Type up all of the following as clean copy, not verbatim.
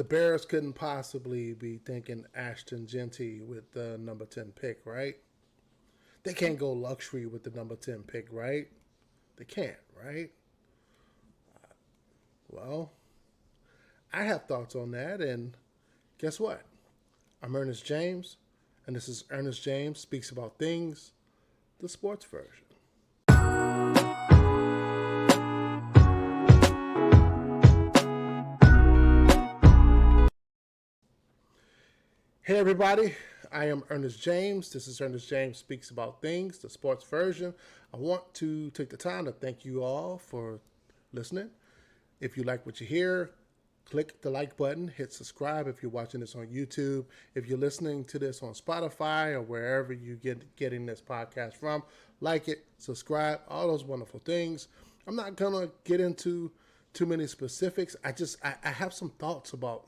the Bears couldn't possibly be thinking Ashton Jeanty with the number 10 pick, right? They can't go luxury with the number 10 pick, right? They can't, right? Well, I have thoughts on that, and guess what? I'm Ernest James, and this is Ernest James Speaks About Things, the sports version. Hey everybody, I am Ernest James. This is Ernest James Speaks About Things, the sports version. I want to take the time to thank you all for listening. If you like what you hear, click the like button, hit subscribe if you're watching this on YouTube. If you're listening to this on Spotify or wherever you getting this podcast from, like it, subscribe, all those wonderful things. I'm not going to get into too many specifics. I have some thoughts about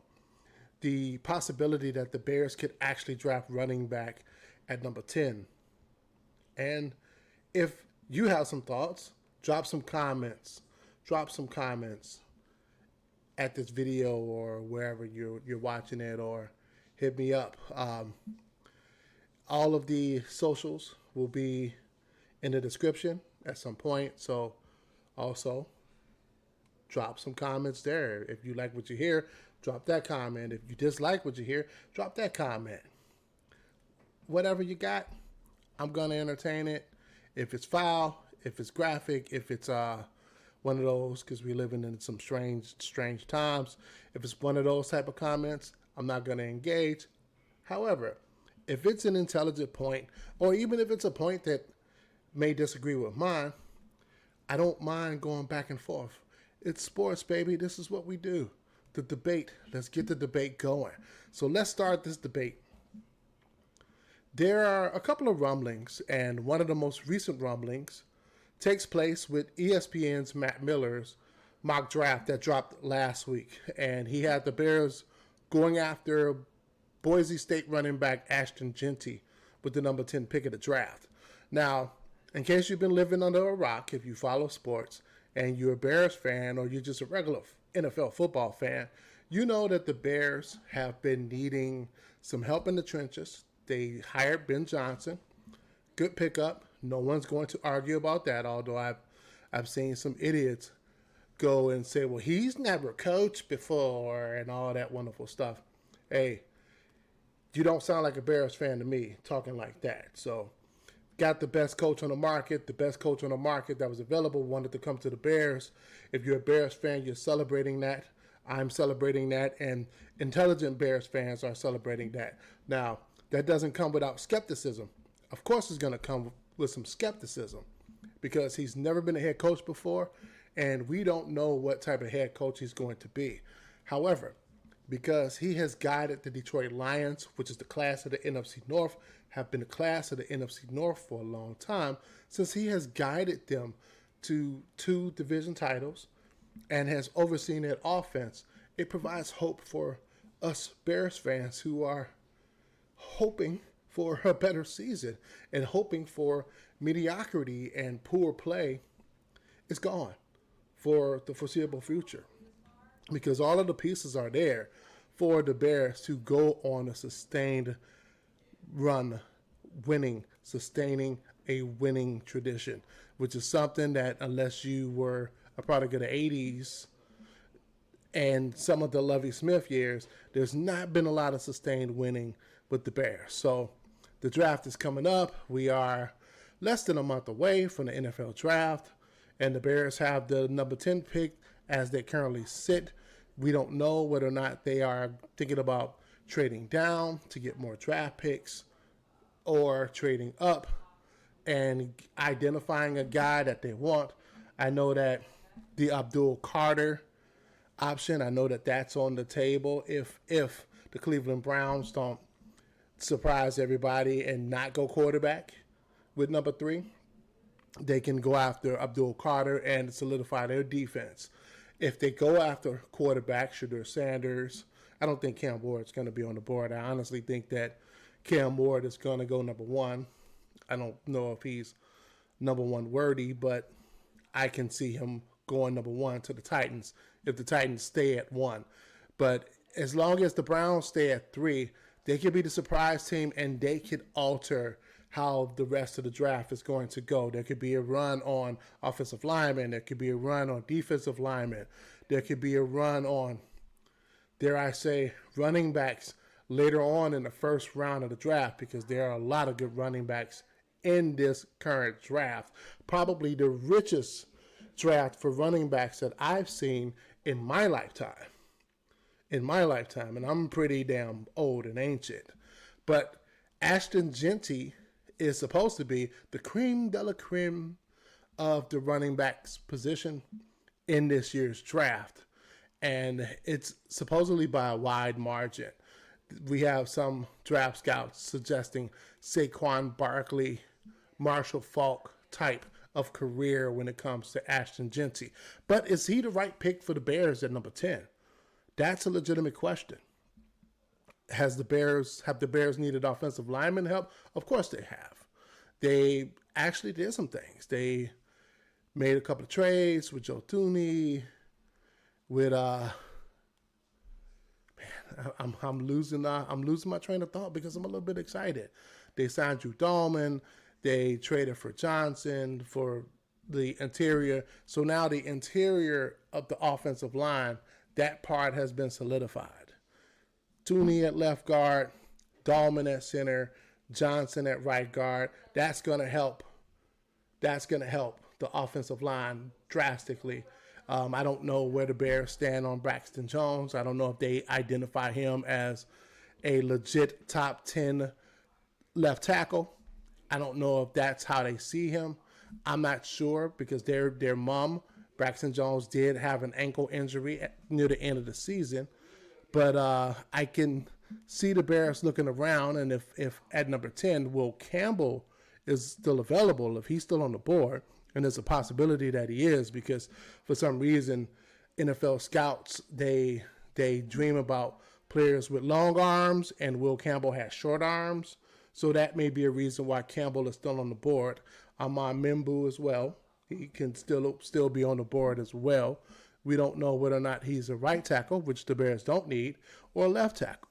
the possibility that the Bears could actually draft running back at number 10. And if you have some thoughts, drop some comments at this video or wherever you're watching it, or hit me up. All of the socials will be in the description at some point. So also drop some comments there. If you like what you hear, drop that comment. If you dislike what you hear, drop that comment. Whatever you got, I'm going to entertain it. If it's foul, if it's graphic, if it's one of those, because we're living in some strange times, if it's one of those type of comments, I'm not going to engage. However, if it's an intelligent point, or even if it's a point that may disagree with mine, I don't mind going back and forth. It's sports, baby. This is what we do. The debate. Let's get the debate going. So let's start this debate. There are a couple of rumblings, and one of the most recent rumblings takes place with ESPN's Matt Miller's mock draft that dropped last week. And he had the Bears going after Boise State running back Ashton Jeanty with the number 10 pick of the draft. Now, in case you've been living under a rock, if you follow sports and you're a Bears fan or you're just a regular NFL football fan, you know that the Bears have been needing some help in the trenches. They hired Ben Johnson. Good pickup. No one's going to argue about that, although I've seen some idiots go and say, well, he's never coached before and all that wonderful stuff. Hey, you don't sound like a Bears fan to me talking like that. So got the best coach on the market. The best coach on the market that was available wanted to come to the Bears. If you're a Bears fan, you're celebrating that. I'm celebrating that, and intelligent Bears fans are celebrating that. Now, that doesn't come without skepticism. Of course it's going to come with some skepticism because he's never been a head coach before, and we don't know what type of head coach he's going to be. However, because he has guided the Detroit Lions, which is the class of the NFC North, have been the class of the NFC North for a long time, since he has guided them to 2 division titles and has overseen that offense, it provides hope for us Bears fans who are hoping for a better season and hoping for mediocrity and poor play is gone for the foreseeable future, because all of the pieces are there for the Bears to go on a sustained run, sustaining a winning tradition, which is something that unless you were a product of the 80s and some of the Lovie Smith years, there's not been a lot of sustained winning with the Bears. So the draft is coming up. We are less than a month away from the NFL draft, and the Bears have the number 10 pick as they currently sit. We don't know whether or not they are thinking about trading down to get more draft picks or trading up and identifying a guy that they want. I know that the Abdul Carter option, I know that that's on the table if the Cleveland Browns don't surprise everybody and not go quarterback with number 3. They can go after Abdul Carter and solidify their defense. If they go after quarterback, Shedeur Sanders, I don't think Cam Ward is going to be on the board. I honestly think that Cam Ward is going to go number 1. I don't know if he's number 1 worthy, but I can see him going number 1 to the Titans if the Titans stay at 1. But as long as the Browns stay at 3, they could be the surprise team, and they could alter how the rest of the draft is going to go. There could be a run on offensive linemen. There could be a run on defensive linemen. There could be a run on, dare I say, running backs later on in the first round of the draft, because there are a lot of good running backs in this current draft. Probably the richest draft for running backs that I've seen in my lifetime. And I'm pretty damn old and ancient. But Ashton Jeanty is supposed to be the creme de la creme of the running backs position in this year's draft. And it's supposedly by a wide margin. We have some draft scouts suggesting Saquon Barkley, Marshall Faulk type of career when it comes to Ashton Jeanty. But is he the right pick for the Bears at number 10? That's a legitimate question. Have the Bears needed offensive lineman help? Of course they have. They actually did some things. They made a couple of trades with Joe Thuney, with I'm losing my train of thought because I'm a little bit excited. They signed Drew Dahlman. They traded for Johnson for the interior. So now the interior of the offensive line, that part has been solidified. Thuney at left guard, Dahlman at center, Johnson at right guard. That's going to help. That's going to help the offensive line drastically. I don't know where the Bears stand on Braxton Jones. I don't know if they identify him as a legit top 10 left tackle. I don't know if that's how they see him. I'm not sure because their mom, Braxton Jones, did have an ankle injury near the end of the season. But I can see the Bears looking around, and if at number 10, Will Campbell is still available, if he's still on the board, and there's a possibility that he is, because for some reason, NFL scouts, they dream about players with long arms, and Will Campbell has short arms. So that may be a reason why Campbell is still on the board. Amon Mimbu as well. He can still be on the board as well. We don't know whether or not he's a right tackle, which the Bears don't need, or a left tackle.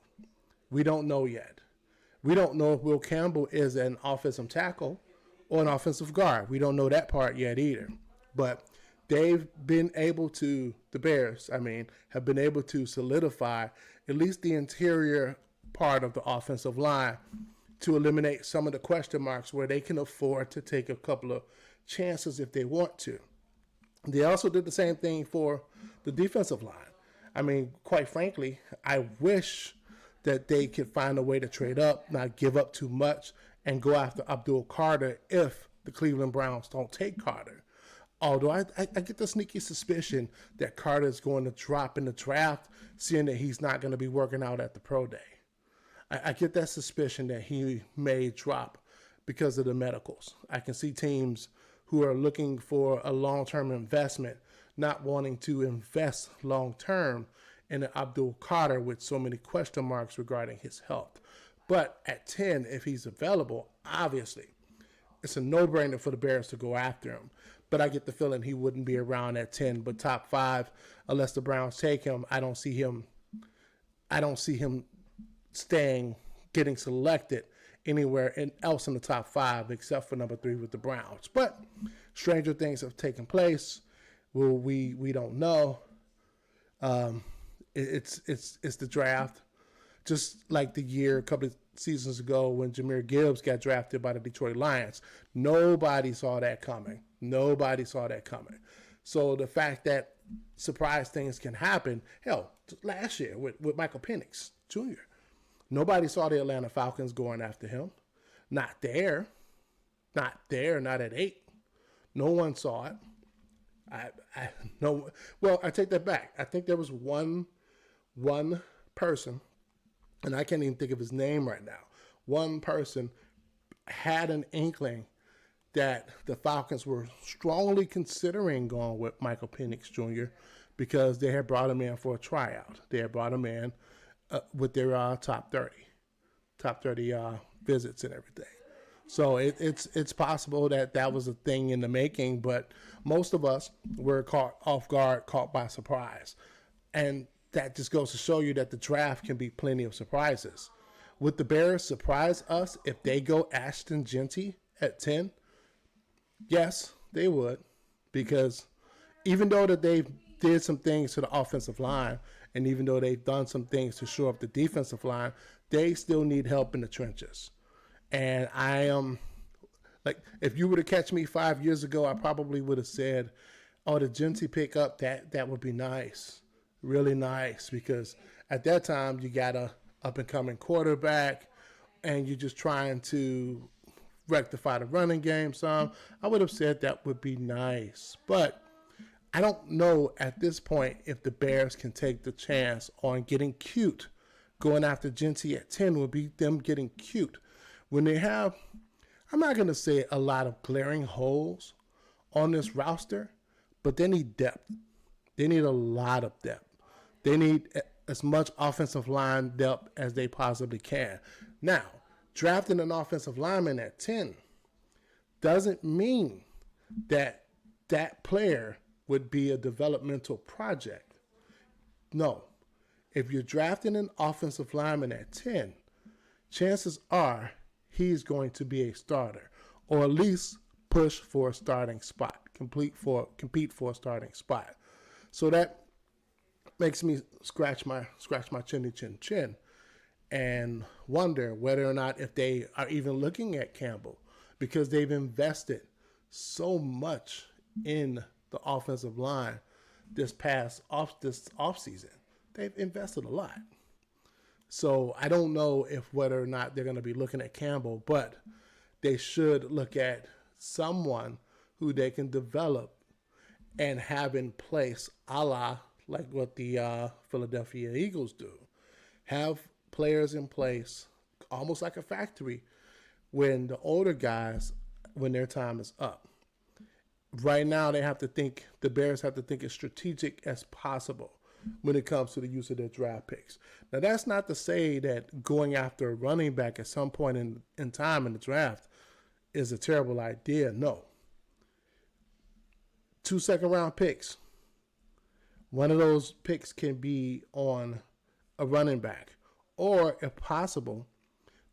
We don't know yet. We don't know if Will Campbell is an offensive tackle or an offensive guard. We don't know that part yet either. But they've been able to, the Bears, have been able to solidify at least the interior part of the offensive line to eliminate some of the question marks where they can afford to take a couple of chances if they want to. They also did the same thing for the defensive line. Quite frankly, I wish that they could find a way to trade up, not give up too much, and go after Abdul Carter if the Cleveland Browns don't take Carter. Although I get the sneaky suspicion that Carter is going to drop in the draft, seeing that he's not going to be working out at the pro day. I get that suspicion that he may drop because of the medicals. I can see teams who are looking for a long-term investment, not wanting to invest long-term in Abdul Carter with so many question marks regarding his health. But at 10, if he's available, obviously, it's a no-brainer for the Bears to go after him. But I get the feeling he wouldn't be around at 10. But top 5, unless the Browns take him, I don't see him getting selected anywhere else in the top 5 except for number 3 with the Browns. But stranger things have taken place. Well, we don't know. It's the draft. Just like the year a couple of seasons ago when Jahmyr Gibbs got drafted by the Detroit Lions. Nobody saw that coming. So the fact that surprise things can happen, hell, last year with Michael Penix Jr., nobody saw the Atlanta Falcons going after him. Not there, not at 8. No one saw it. I take that back. I think there was one person, and I can't even think of his name right now. One person had an inkling that the Falcons were strongly considering going with Michael Penix Jr. because they had brought him in for a tryout. They had brought him in with their top 30 visits and everything. So it's possible that was a thing in the making, but most of us were caught off guard, caught by surprise. And that just goes to show you that the draft can be plenty of surprises. Would the Bears surprise us if they go Ashton Jeanty at 10? Yes, they would, because even though that they did some things to the offensive line, and even though they've done some things to shore up the defensive line, they still need help in the trenches. And I am, like, if you were to catch me 5 years ago, I probably would have said, oh, the Jeanty pickup, that would be nice, really nice, because at that time you got a up-and-coming quarterback, and you're just trying to rectify the running game some. I would have said that would be nice. But I don't know at this point if the Bears can take the chance on getting cute. Going after Jeanty at 10 would be them getting cute. When they have, I'm not going to say a lot of glaring holes on this roster, but they need depth. They need a lot of depth. They need as much offensive line depth as they possibly can. Now, drafting an offensive lineman at 10 doesn't mean that that player would be a developmental project. No. If you're drafting an offensive lineman at 10, chances are he's going to be a starter, or at least push for a starting spot, compete for a starting spot. So that makes me scratch my chin and wonder whether or not if they are even looking at Campbell, because they've invested so much in the offensive line this offseason. They've invested a lot. So I don't know whether or not they're going to be looking at Campbell, but they should look at someone who they can develop and have in place, a la like what the Philadelphia Eagles do. Have players in place, almost like a factory, when the older guys, when their time is up. Right now, the Bears have to think as strategic as possible when it comes to the use of their draft picks. Now, that's not to say that going after a running back at some point in time in the draft is a terrible idea. No. 2 second-round picks. One of those picks can be on a running back. Or, if possible,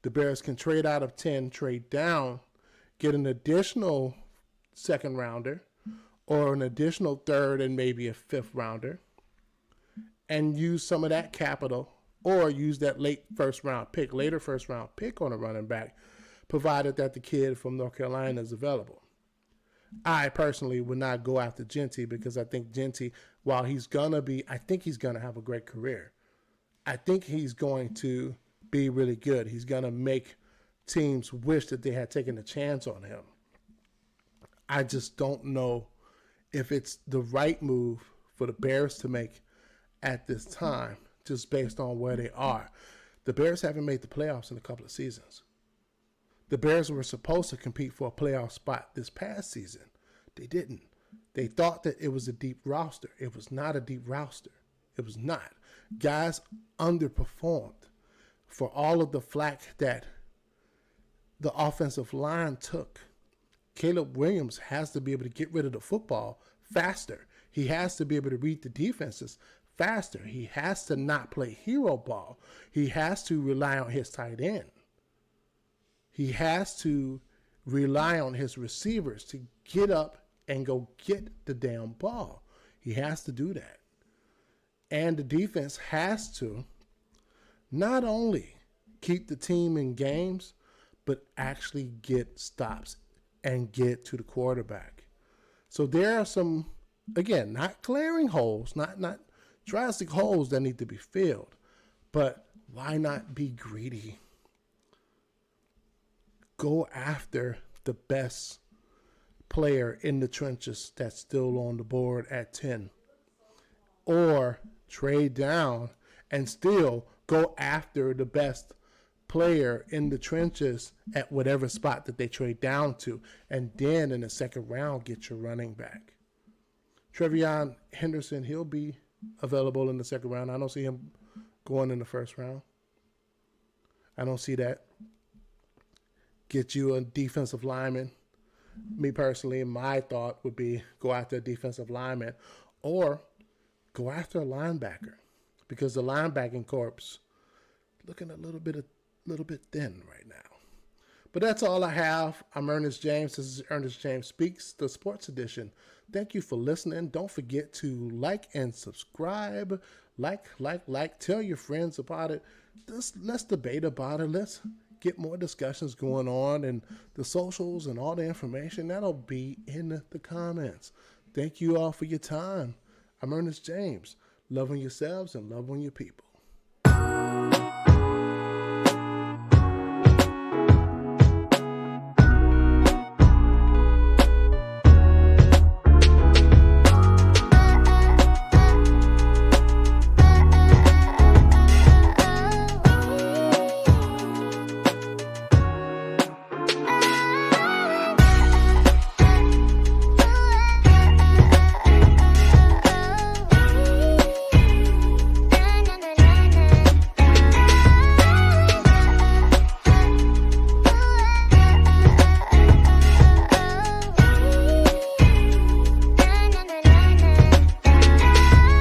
the Bears can trade out of 10, trade down, get an additional second rounder, or an additional third and maybe a fifth rounder, and use some of that capital, or use that later first round pick on a running back, provided that the kid from North Carolina is available. I personally would not go after Jeanty, because I think Jeanty, while I think he's going to have a great career. I think he's going to be really good. He's going to make teams wish that they had taken a chance on him. I just don't know if it's the right move for the Bears to make at this time, just based on where they are. The Bears haven't made the playoffs in a couple of seasons. The Bears were supposed to compete for a playoff spot this past season. They didn't. They thought that it was a deep roster. It was not a deep roster. It was not. Guys underperformed for all of the flack that the offensive line took. Caleb Williams has to be able to get rid of the football faster. He has to be able to read the defenses faster. He has to not play hero ball. He has to rely on his tight end. He has to rely on his receivers to get up and go get the damn ball. He has to do that. And the defense has to not only keep the team in games, but actually get stops and get to the quarterback. So there are some, again, not glaring holes, not drastic holes that need to be filled, but why not be greedy? Go after the best player in the trenches that's still on the board at 10. Or trade down and still go after the best player in the trenches at whatever spot that they trade down to. And then in the second round, get your running back. Trevion Henderson, he'll be available in the second round. I don't see him going in the first round. I don't see that. Get you a defensive lineman. Me personally, my thought would be go after a defensive lineman or go after a linebacker, because the linebacking corps looking a little bit thin right now. But that's all I have. I'm Ernest James. This is Ernest James Speaks, the Sports Edition. Thank you for listening. Don't forget to like and subscribe. Like. Tell your friends about it. Let's debate about it. Let's get more discussions going on, and the socials and all the information that'll be in the comments. Thank you all for your time. I'm Ernest James. Love on yourselves and love on your people.